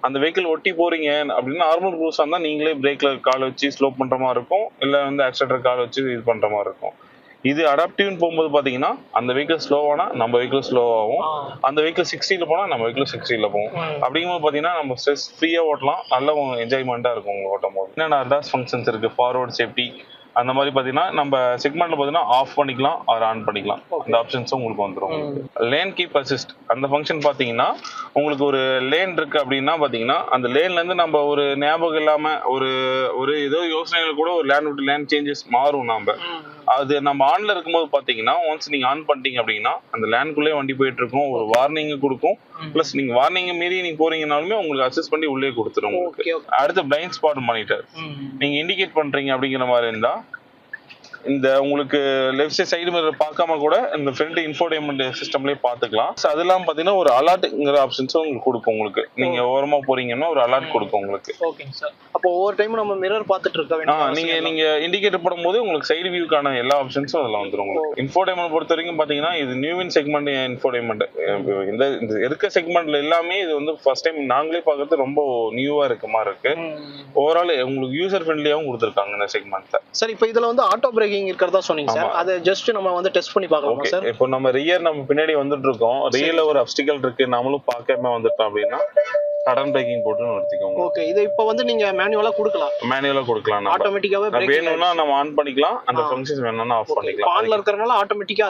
அந்த வெஹிக்கிள் ஒட்டி போறீங்க அப்படின்னா நார்மல் க்ரூஸா இருந்தா நீங்களே பிரேக்ல கால் வச்சு ஸ்லோ பண்ற மாதிரி இருக்கும், இல்ல வந்து ஆக்சிலேட்டர் கால் வச்சு இது பண்ற மாதிரி இருக்கும். இது அடாப்டிவ்னு போகும்போது பாத்தீங்கன்னா அந்த வெஹிக்கிள் ஸ்லோவானா நம்ம வெஹிக்கிள் ஸ்லோ ஆகும், அந்த வெஹிக்கிள் 60ல போனா நம்ம வெஹிக்கிள் 60ல போகும். அப்படிங்கும்போது பாத்தீங்கன்னா நம்ம ஸ்ட்ரெஸ் ஃப்ரீயா ஓட்டலாம், நல்ல என்ஜாய்மெண்டா இருக்கும் உங்களுக்கு ஓட்டும் போது. என்னென்ன அடாஸ் ஃபங்க்ஷன்ஸ் இருக்கு, ஃபார்வர்ட் சேஃப்டி, அந்த மாதிரி பார்த்தீங்கன்னா நம்ம செக்மெண்ட்ல பார்த்தீங்கன்னா ஆஃப் பண்ணிக்கலாம் ஆர் ஆன் பண்ணிக்கலாம். அந்த ஆப்ஷன்ஸும் உங்களுக்கு வந்துடும். லேன் கீப் அசிஸ்ட் அந்த ஃபங்க்ஷன் பார்த்தீங்கன்னா உங்களுக்கு ஒரு லேன் இருக்கு அப்படின்னா பார்த்தீங்கன்னா அந்த லேன்ல இருந்து நம்ம ஒரு ஞாபகம் இல்லாம ஒரு ஒரு ஏதோ யோசனைகள் கூட ஒரு லேன் விட்டு லேன் சேஞ்சஸ் மாறும். அது நம்ம ஆன்ல இருக்கும்போது பார்த்தீங்கன்னா ஒன்ஸ் நீங்க ஆன் பண்ணிட்டீங்க அப்படின்னா அந்த லேன்குள்ளே வண்டி போயிட்டு இருக்கும், ஒரு வார்னிங் கொடுக்கும். பிளஸ் நீங்க வார்னிங் மீறி நீங்க போறீங்கனாலுமே உங்களுக்கு அசஸ் பண்ணி உள்ளே கொடுத்துரும் உங்களுக்கு. அடுத்து பிளைண்ட் ஸ்பாட் மானிட்டர் நீங்க இண்டிகேட் பண்றீங்க அப்படிங்கிற மாதிரி இருந்தா இந்த உங்களுக்கு லெஃப்ட் சைடு மிரர் பார்க்காம கூட இந்த ஃப்ரண்ட் இன்ஃபோடெயின்மென்ட் சிஸ்டம்லயே பாத்துக்கலாம். அது இல்லாம பாத்தீங்கன்னா ஒரு அலர்ட்ங்கிற ஆப்ஷன்ஸும் உங்களுக்கு கொடுக்கும். உங்களுக்கு நீங்க ஓரமா போறீங்கன்னா ஒரு அலர்ட் கொடுக்கும் உங்களுக்கு. ஓகேங்க சார். அப்போ ஒவ்வொரு டைம் நம்ம மிரர் பார்த்துட்டு இருக்க வேண்டாம். நீங்க இண்டிகேட்டர் போடும்போது உங்களுக்கு சைடு வியூக்கான எல்லா ஆப்ஷன்ஸும் அதுல வந்துரும். உங்களுக்கு இன்ஃபோடெயின்மென்ட் பொறுத்த வரைக்கும் பாத்தீங்கன்னா இது நியூவின் செக்மெண்ட் இன்ஃபோடெயின்மென்ட். இந்த இருக்க செக்மெண்ட்ல எல்லாமே இது வந்து ஃபர்ஸ்ட் டைம் நாங்களே பார்க்கறது ரொம்ப நியூவா இருக்க மாதிரி இருக்கு. ஓவரால் உங்களுக்கு யூசர் ஃப்ரெண்ட்லியாவும் கொடுத்துருக்காங்க இந்த செக்மெண்ட். சார் இப்போ இதுல வந்து ஆட்டோ பிரேக்கிங் இருக்கிறதா சொன்னீங்க சார். அதை ஜஸ்ட் நம்ம வந்து டெஸ்ட் பண்ணி பார்க்கலாமா சார்? இப்போ நம்ம ரியர் நம்ம பின்னாடி வந்துட்டு இருக்கோம், ரியர்ல ஒரு அப்ஸ்டிக்கல் இருக்கு, நாமளும் பார்க்காம வந்துட்டோம் அப்படின்னா சடன் பிரேக்கிங் போட்டு நிறுத்திக்கோங்க. ஓகே, இது இப்போ வந்து நீங்க மேனுவலா கொடுக்கலாம். மேனுவலா கொடுக்கலாம். ஆட்டோமேட்டிக்காவே பிரேக் வேணும்னா நம்ம ஆன் பண்ணிக்கலாம், அந்த ஃபங்க்ஷன்ஸ் வேணும்னா ஆஃப் பண்ணிக்கலாம். ஆன்ல இருக்கறனால ஆட்டோமேட்டிக்கா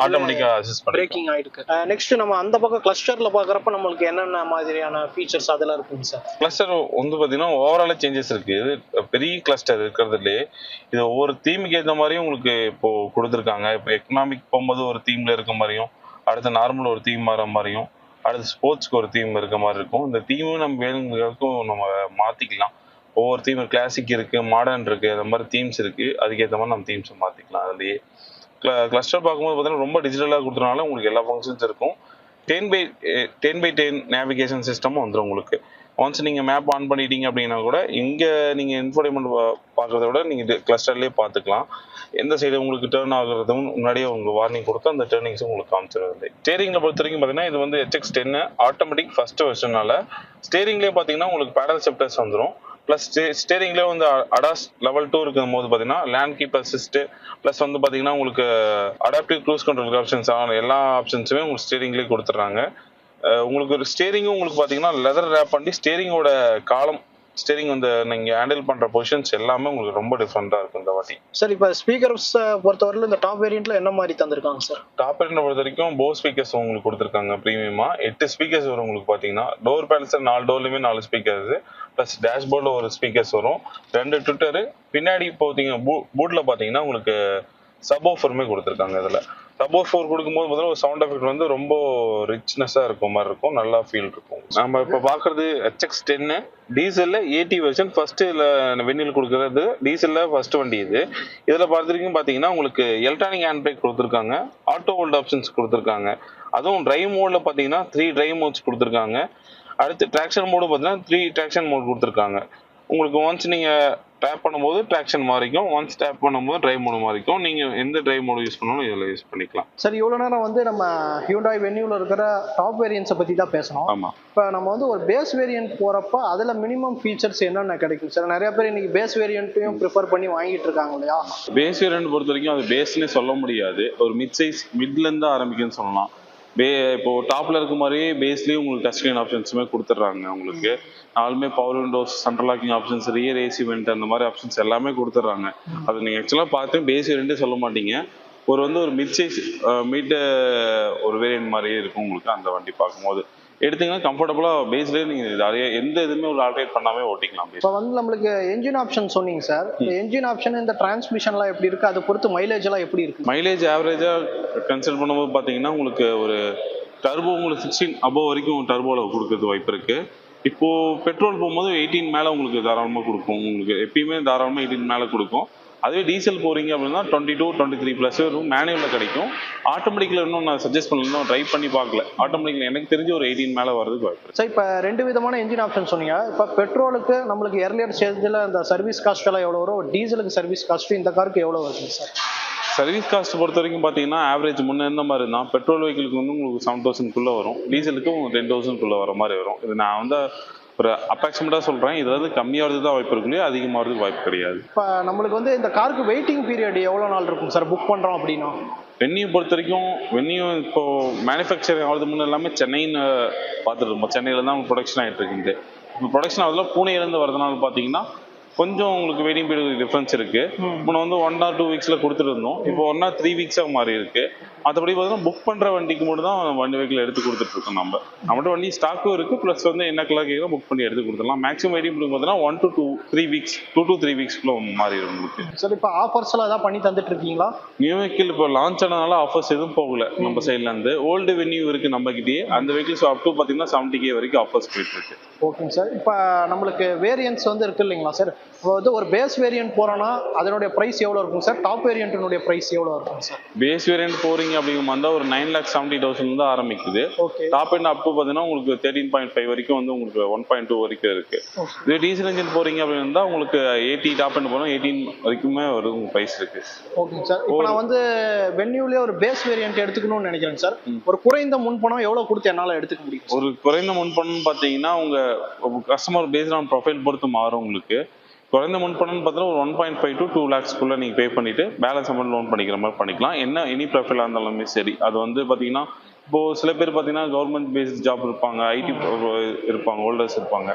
அசிஸ்ட் பண்ணி பிரேக்கிங் ஆயிருக்கு. நெக்ஸ்ட் நம்ம அந்த பக்கம் கிளஸ்டர்ல பார்க்கறப்ப நமக்கு என்னென்ன மாதிரியான ஃபீச்சர்ஸ் அதெல்லாம் இருக்குங்க சார்? கிளஸ்டர் வந்து பாத்தீங்கன்னா ஓவரால் சேஞ்சஸ் இருக்கு. இது பெரிய கிளஸ்டர் இருக்கிறதுலே இது ஒவ்வொரு தீமுக்கு ஏற்ற மாதிரியும் உங்களுக்கு இப்போ கொடுத்துருக்காங்க. இப்போ எக்கனாமிக் போகும்போது ஒரு தீம்ல இருக்க மாதிரியும், அடுத்து நார்மல் ஒரு தீம் வர மாதிரியும், அடுத்து ஸ்போர்ட்ஸ்க்கு ஒரு தீம் இருக்க மாதிரி இருக்கும். இந்த தீமும் நம்ம வேணுங்கிறதுக்கும் நம்ம மாத்திக்கலாம். ஒவ்வொரு தீம் கிளாசிக் இருக்கு, மாடர்ன் இருக்கு, அந்த மாதிரி தீம்ஸ் இருக்கு. அதுக்கேற்ற மாதிரி நம்ம தீம்ஸ் மாத்திக்கலாம். அதுலயே கிளஸ்டர் பார்க்கும்போது பார்த்தீங்கன்னா ரொம்ப டிஜிட்டலாக கொடுத்தனால உங்களுக்கு எல்லா ஃபங்க்ஷன்ஸ் இருக்கும். 10x10 நேவிகேஷன் சிஸ்டமும் வந்துடும் உங்களுக்கு. ஒன்ஸ் நீங்க மேப் ஆன் பண்ணிட்டீங்க அப்படின்னா கூட இங்க நீங்க இன்ஃபோடெயின்மென்ட் பார்க்கறத விட நீங்க கிளஸ்டர்லயே பார்த்துக்கலாம். எந்த சைடு உங்களுக்கு டேர்ன் ஆகுறதும் முன்னாடியே உங்களுக்கு வார்னிங் கொடுத்து அந்த டேர்னிங்ஸும் உங்களுக்கு காமிச்சிருது. ஸ்டேரிங்ல பொறுத்த வரைக்கும் பார்த்தீங்கன்னா இது வந்து HX10 ஆட்டோமேட்டிக் ஃபர்ஸ்ட் வெர்ஷனால ஸ்டேரிங்லேயே பார்த்தீங்கன்னா உங்களுக்கு பேடல் ஷிஃப்டர்ஸ் வந்துடும். பிளஸ் ஸ்டேரிங்லேயே வந்து அடாஸ் லெவல் 2 இருக்கும் போது பார்த்தீங்கன்னா லேண்ட் கீப் அசிஸ்ட் பிளஸ் வந்து பார்த்தீங்கன்னா உங்களுக்கு அடாப்டிவ் க்ரூஸ் கண்ட்ரோல் ஆப்ஷன்ஸ் எல்லா ஆப்ஷன்ஸுமே உங்களுக்கு ஸ்டேரிங்லேயே கொடுத்துட்றாங்க. உங்களுக்கு ஒரு ஸ்டேரிங்கும் உங்களுக்கு பார்த்தீங்கன்னா லெதர் ரேப் பண்ணி ஸ்டேரிங்கோட காலம் ஸ்டேரிங் வந்து நீங்க ஹேண்டில் பண்ற பொசிஷன்ஸ் எல்லாமே உங்களுக்கு ரொம்ப டிஃபரெண்டா இருக்கும் இந்த வாட்டி. சார் இப்போ ஸ்பீக்கர்ஸ் பொறுத்தவரையில இந்த டாப் வேரியன்ட்ல என்ன மாதிரி தந்திருக்காங்க சார்? டாப் வேரியன்ட் பொறுத்த வரைக்கும் போஸ் ஸ்பீக்கர்ஸ் உங்களுக்கு கொடுத்துருக்காங்க ப்ரீமியமா. 8 ஸ்பீக்கர்ஸ் வரும் உங்களுக்கு பார்த்தீங்கன்னா. டோர் பேனல்ஸ் 4 டோர்லையுமே 4 ஸ்பீக்கர்ஸ் பிளஸ் டேஷ்போர்டில் ஒரு ஸ்பீக்கர்ஸ் வரும், 2 ட்விட்டரு. பின்னாடி பார்த்தீங்கன்னா பூட்ல பார்த்தீங்கன்னா உங்களுக்கு சப்வூஃபருமே கொடுத்துருக்காங்க. இதில் சப்வூஃபர் கொடுக்கும்போது முதல்ல ஒரு சவுண்ட் எஃபெக்ட் வந்து ரொம்ப ரிச்னஸாக இருக்கும் மாதிரி இருக்கும், நல்லா ஃபீல் இருக்கும். நம்ம இப்போ பார்க்குறது HX10 டீசலில் 80 வெர்ஷன் ஃபர்ஸ்ட். இதில் வெண்ணில் கொடுக்குறது டீசலில் ஃபர்ஸ்ட் வண்டி இது. இதில் பார்த்துருக்கீங்க பார்த்தீங்கன்னா உங்களுக்கு எலக்ட்ரானிக் ஹேண்ட் பிரேக் கொடுத்துருக்காங்க, ஆட்டோ ஹோல்ட் ஆப்ஷன்ஸ் கொடுத்துருக்காங்க. அதுவும் டிரைவ் மோடில் பார்த்தீங்கன்னா 3 டிரைவ் மோட்ஸ் கொடுத்துருக்காங்க. அடுத்து ட்ராக்ஷன் மோடு பார்த்தீங்கன்னா 3 ட்ராக்ஷன் மோட் கொடுத்துருக்காங்க. உங்களுக்கு ஒன்ஸ் நீங்கள் டேப் பண்ணும்போது ட்ராக்ஷன் மாறிக்கும், ஒன்ஸ் டேப் பண்ணும்போது டிரைவ் மோடு மாறிக்கும். நீங்கள் எந்த டிரைவ் மோடு யூஸ் பண்ணாலும் இதில் யூஸ் பண்ணிக்கலாம். சரி, இவ்வளோ நேரம் வந்து நம்ம ஹியூண்டாய் வென்யூவில் இருக்கிற டாப் வேரியன்ஸை பற்றி தான் பேசணும். ஆமாம். இப்போ நம்ம வந்து ஒரு பேஸ் வேரியன்ட் போகிறப்ப அதில் மினிமம் ஃபீச்சர்ஸ் என்னென்ன கிடைக்கும் சார்? நிறைய பேர் இன்னைக்கு பேஸ் வேரியன்ட்டையும் ப்ரிஃபர் பண்ணி வாங்கிட்டு இருக்காங்க இல்லையா? பேஸ் வேரியன்ட் பொறுத்த வரைக்கும் அது பேஸ்னே சொல்ல முடியாது, ஒரு மிட் சைஸ் மிட்லேருந்து ஆரம்பிக்குன்னு சொல்லலாம். இப்போ டாப்ல இருக்க மாதிரியே பேஸ்லயும் உங்களுக்கு டச் ஸ்கிரீன் ஆப்ஷன்ஸுமே கொடுத்துட்றாங்க. உங்களுக்கு நாலுமே power windows, central locking options, rear AC vent அந்த மாதிரி ஆப்ஷன்ஸ் எல்லாமே கொடுத்துட்றாங்க. அது நீங்கள் ஆக்சுவலாக பார்த்து பேஸ் வேரியன்ட்டே சொல்ல மாட்டீங்க, ஒரு மிட் சைஸ் ஒரு வேரியன்ட் மாதிரியே இருக்கும் உங்களுக்கு. அந்த வண்டி பார்க்கும்போது எடுத்தீங்கன்னா கம்ஃபர்டபுளாக பேஸ்லேயே நீங்கள் நிறைய எந்த இதுவுமே ஒரு ஆல்ட்ரேட் பண்ணாமே ஓட்டிக்கலாம். இப்போ வந்து நம்மளுக்கு என்ஜின் ஆப்ஷன் சொன்னீங்க சார். என்ஜின் ஆப்ஷன் இந்த டிரான்ஸ்மிஷன்லாம் எப்படி இருக்குது, அதை பொறுத்து மைலேஜ் எல்லாம் எப்படி இருக்குது? மைலேஜ் ஆவரேஜாக கன்சிடர் பண்ணும்போது பார்த்தீங்கன்னா உங்களுக்கு ஒரு டர்போ உங்களுக்கு 16 above வரைக்கும் டர்போவில் கொடுக்கறது வாய்ப்பு இருக்குது. இப்போது பெட்ரோல் போகும்போது 18 மேலே உங்களுக்கு தாராளமாக கொடுக்கும். உங்களுக்கு எப்பயுமே தாராளமாக 18 மேலே கொடுக்கும். அதுவே டீசல் போகிறீங்க அப்படின்னா 22, 23 ப்ளஸ் வரும். மேனுவலில் கிடைக்கும். ஆட்டோமேட்டிக்கில் இன்னும் நான் சஜஸ்ட் பண்ணலாம், ட்ரை பண்ணி பார்க்கல. ஆட்டோமேட்டிக்கில் எனக்கு தெரிஞ்சு ஒரு 18 மேலே வரதுக்கு வாய்ப்பு. சார் இப்போ 2 விதமான என்ஜின் ஆப்ஷன் சொன்னீங்க. இப்போ பெட்ரோலுக்கு நம்மளுக்கு எர்லியர் ஸ்டேஜில் இந்த சர்வீஸ் காஸ்ட் எல்லாம் எவ்வளோ வரும்? டீசலுக்கு சர்வீஸ் காஸ்ட்டு இந்த காருக்கு எவ்வளோ வருது சார்? சர்வீஸ் காஸ்ட் பொறுத்த வரைக்கும் பார்த்தீங்கன்னா ஆவரேஜ் முன்னே இருந்த மாதிரி தான். பெட்ரோல் வெஹிக்கிளுக்கு வந்து உங்களுக்கு 7,000 வரும், டீசலுக்கு 10,000 வர மாதிரி வரும். இது நான் வந்து ஒரு அப்ராக்சிமேட்டாக சொல்கிறேன். இது வந்து கம்மியாகிறது தான் வாய்ப்பு இருக்குல்லையே, அதிகமாகிறதுக்கு வாய்ப்பு கிடையாது. இப்போ நம்மளுக்கு வந்து இந்த காருக்கு வெயிட்டிங் பீரியட் எவ்வளோ நாள் இருக்கும் சார் புக் பண்ணுறோம் அப்படின்னா? வென்யூ பொறுத்த வரைக்கும் இப்போ மேனுஃபேக்சரிங் ஆகிறது முன்னே எல்லாமே சென்னைன்னு பார்த்துட்டு இருப்போம். சென்னையில் தான் ப்ரொடக்ஷன் ஆகிட்டு இருக்குது. இப்போ ப்ரொடக்ஷன் ஆகுதுல பூனேலேருந்து வரதுனால பார்த்தீங்கன்னா கொஞ்சம் உங்களுக்கு வெயிட்டிங் பீரியட் டிஃபரன்ஸ் இருக்கு. முன்ன வந்து 1 or 2 வீக்ஸ்ல கொடுத்துட்டு இருந்தோம். இப்போ 1 or 3 வீக்ஸா மாறி இருக்கு. மற்றபடி பார்த்தீங்கன்னா புக் பண்ற வண்டிக்கு மட்டும் தான் வண்டி வெஹிக்கிள் எடுத்து கொடுத்துட்டு இருக்கோம். நம்மகிட்ட வண்டி ஸ்டாக்கும் இருக்கு. ப்ளஸ் வந்து என்ன கலர் கேட்கலாம் புக் பண்ணி எடுத்து கொடுத்துடலாம். மேக்ஸிமம் வெயிட்டிங் பீரியட் பார்த்தீங்கன்னா 1 to 3 வீக்ஸ் 2 to 3 வீக்ஸ்க்குள்ள மாறிடும் உங்களுக்கு. சார் இப்போ ஆஃபர்ஸ் எல்லாம் ஏதாவது பண்ணி தந்துட்டு இருக்கீங்களா? நியூ வெஹிக்கிள் இப்போ லான்ச் ஆனதுனால ஆஃபர்ஸ் எதுவும் போகல நம்ம சைட்ல இருந்து. ஓல்டு வென்யூ இருக்கு நம்ம கிட்டயே. அந்த வெஹிக்கிள்ஸ் அப் டு பார்த்தீங்கன்னா 70K வரைக்கும் ஆஃபர்ஸ் போயிட்டு இருக்கு. ஓகேங்க சார். இப்போ நம்மளுக்கு வேரியன்ட்ஸ் வந்து இருக்கு இல்லைங்களா சார்? இப்போ வந்து ஒரு பேஸ் வேரியன்ட் போறோம்னா அதனுடைய பிரைஸ் எவ்வளோ இருக்கும் சார்? டாப் வேரியன்ட்னுடைய பிரைஸ் எவ்வளோ இருக்கும் சார்? பேஸ் வேரியன்ட் போறீங்க அப்படிங்கும் போது ஒரு 9,70,000 தான் ஆரம்பிக்குது. Okay. Top end up to பார்த்தீங்கன்னா உங்களுக்கு 13.5 வரைக்கும் வந்து உங்களுக்கு 1.2 வரைக்கும் இருக்கு. இது டீசல் இன்ஜின் போறீங்க அப்படின்னா உங்களுக்கு 80 டாப் எண்ட் போனா 18 வரைக்குமே வரும் பிரைஸ் இருக்கு. ஓகேங்க சார். இப்போ நான் வந்து வென்யூலே ஒரு பேஸ் வேரியன்ட் எடுத்துக்கணும்னு நினைக்கிறேன் சார். ஒரு குறைந்த முன்பணம் எவ்வளவு கொடுத்து என்னால எடுத்துக்க முடியும்? ஒரு குறைந்த முன்பணம் பார்த்தீங்கன்னா உங்க கஸ்டமர் பேஸ்ட் ஆன் ப்ரொஃபைல் பொறுத்து மாறும் உங்களுக்கு. குறைந்த முன்பணம்னு பார்த்தீங்கன்னா ஒரு 1.5 to 2 lakhsக்குள்ள நீங்க பே பண்ணிட்டு பேலன்ஸ் அமௌண்ட் லோன் பண்ணிக்கிற மாதிரி பண்ணிக்கலாம். என்ன எனி ப்ரொஃபைலாக இருந்தாலுமே சரி. அது வந்து பார்த்தீங்கன்னா இப்போ சில பேர் பார்த்தீங்கன்னா கவர்மெண்ட் பேஸ்ட் ஜாப் இருப்பாங்க, ஐடி இருப்பாங்க, ஹோல்டர்ஸ் இருப்பாங்க.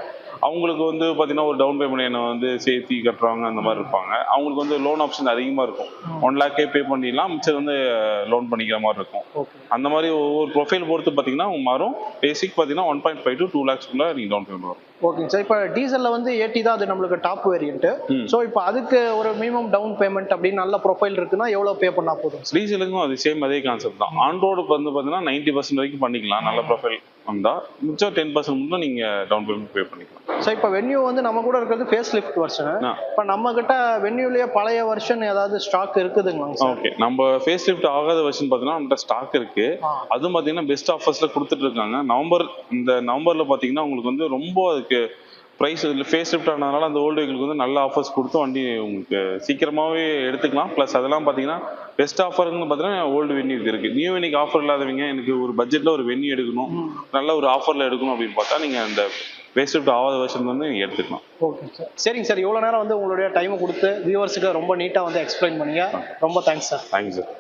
அவங்களுக்கு வந்து பார்த்தீங்கன்னா ஒரு டவுன் பேமெண்ட் என்ன வந்து சேர்த்தி கட்டுறவங்க அந்த மாதிரி இருப்பாங்க. அவங்களுக்கு வந்து லோன் ஆப்ஷன் அதிகமாக இருக்கும். 1 lakh பே பண்ணிடலாம், மிச்சம் வந்து லோன் பண்ணிக்கிற மாதிரி இருக்கும். அந்த மாதிரி ஒவ்வொரு ப்ரொஃபைல் பொறுத்து பார்த்தீங்கன்னா மாறும். பேசிக் பார்த்தீங்கன்னா 1.5 to 2 lakhsக்குள்ள நீங்கள் டவுன் பேமெண்ட் வரும். ஓகேங்க சார். இப்போ டீசல்ல வந்து 80 தான் அது நம்மளுக்கு டாப் வேரியன்ட். ஸோ இப்போ அதுக்கு ஒரு மினிமம் டவுன் பேமெண்ட் அப்படின்னு நல்ல ப்ரொஃபைல் இருக்குன்னா எவ்வளோ பே பண்ணா போதும்? டீசலுக்கும் அது சேம் அதே கான்செப்ட் தான். ஆன் ரோடு வந்து பார்த்தீங்கன்னா 90% வரைக்கும் பண்ணிக்கலாம். நல்ல ப்ரொஃபைல் வந்தா மிச்சம் 10% மட்டும் நீங்க டவுன் பேமெண்ட் பே பண்ணிக்கலாம். சார் இப்போ வென்யூ வந்து நம்ம கூட இருக்கிறது ஃபேஸ் லிஃப்ட் வெர்ஷன். இப்போ நம்ம கிட்ட வென்யூலயே பழைய வெர்ஷன் ஏதாவது ஸ்டாக் இருக்குதுங்களா சார்? ஓகே, நம்ம ஃபேஸ் லிஃப்ட் ஆகாத வெர்ஷன் பார்த்தீங்கன்னா நம்மகிட்ட ஸ்டாக் இருக்கு. அதுவும் பார்த்தீங்கன்னா பெஸ்ட் ஆஃபர்ஸ்ல கொடுத்துட்டு இருக்காங்க. இந்த நவம்பர்ல பார்த்தீங்கன்னா உங்களுக்கு வந்து ரொம்ப அதுக்கு ப்ரைஸ் ஃபேஸ் லிஃப்ட் ஆனதுனால அந்த ஓல்டு வெஹிக்கிளுக்கு வந்து நல்ல ஆஃபர்ஸ் கொடுத்து வண்டி உங்களுக்கு சீக்கிரமாகவே எடுத்துக்கலாம். ப்ளஸ் அதெல்லாம் பார்த்தீங்கன்னா பெஸ்ட் ஆஃபர்னு பார்த்தீங்கன்னா ஓல்டு வென்யூக்கு இருக்கு. நியூ வென்யூக்கு ஆஃபர் இல்லாதவங்க எனக்கு ஒரு பட்ஜெட்டில் ஒரு வென்யூ எடுக்கணும், நல்ல ஒரு ஆஃபரில் எடுக்கணும் அப்படின்னு பார்த்தா நீங்கள் அந்த ஃபேஸ் லிஃப்ட் ஆகாத வெர்ஷன் வந்து நீங்கள் எடுத்துக்கலாம். Okay sir. சரிங்க சார். இவ்வளோ நேரம் வந்து உங்களுடைய டைமை கொடுத்து வியூவர்ஸுக்கு ரொம்ப நீட்டாக வந்து எக்ஸ்பிளைன் பண்ணீங்க. ரொம்ப thanks sir. Thanks sir.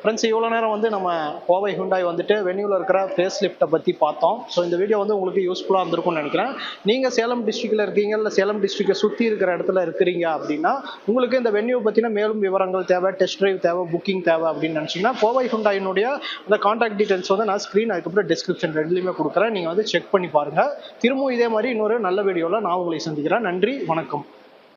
Friends, இவ்வளோ நேரம் வந்து நம்ம கோவை ஹுண்டாய் வந்துட்டு வென்யூவில் இருக்கிற ஃபேஸ் லிஃப்ட்டை பற்றி பார்த்தோம். ஸோ இந்த வீடியோ வந்து உங்களுக்கு யூஸ்ஃபுல்லாக இருந்திருக்கும்னு நினைக்கிறேன். நீங்கள் சேலம் டிஸ்ட்ரிக்டில் இருக்கீங்க, இல்லை சேலம் டிஸ்ட்ரிக்டை சுற்றி இருக்கிற இடத்துல இருக்கிறீங்க அப்படின்னா உங்களுக்கு இந்த வென்யூ பற்றின மேலும் விவரங்கள் தேவை, டெஸ்ட் ட்ரைவ் தேவை, புக்கிங் தேவை அப்படின்னு நினச்சிங்கன்னா கோவை ஹுண்டாயினுடைய அந்த கான்டாக்ட் டீட்டெயில்ஸ் வந்து நான் ஸ்க்ரீன் அதுக்கப்புறம் டிஸ்கிரிப்ஷன் ரெண்டுலையுமே கொடுக்குறேன். நீங்கள் வந்து செக் பண்ணி பாருங்கள். திரும்பவும் இதே மாதிரி இன்னொரு நல்ல வீடியோவில் நான் உங்களை சந்திக்கிறேன். நன்றி, வணக்கம்.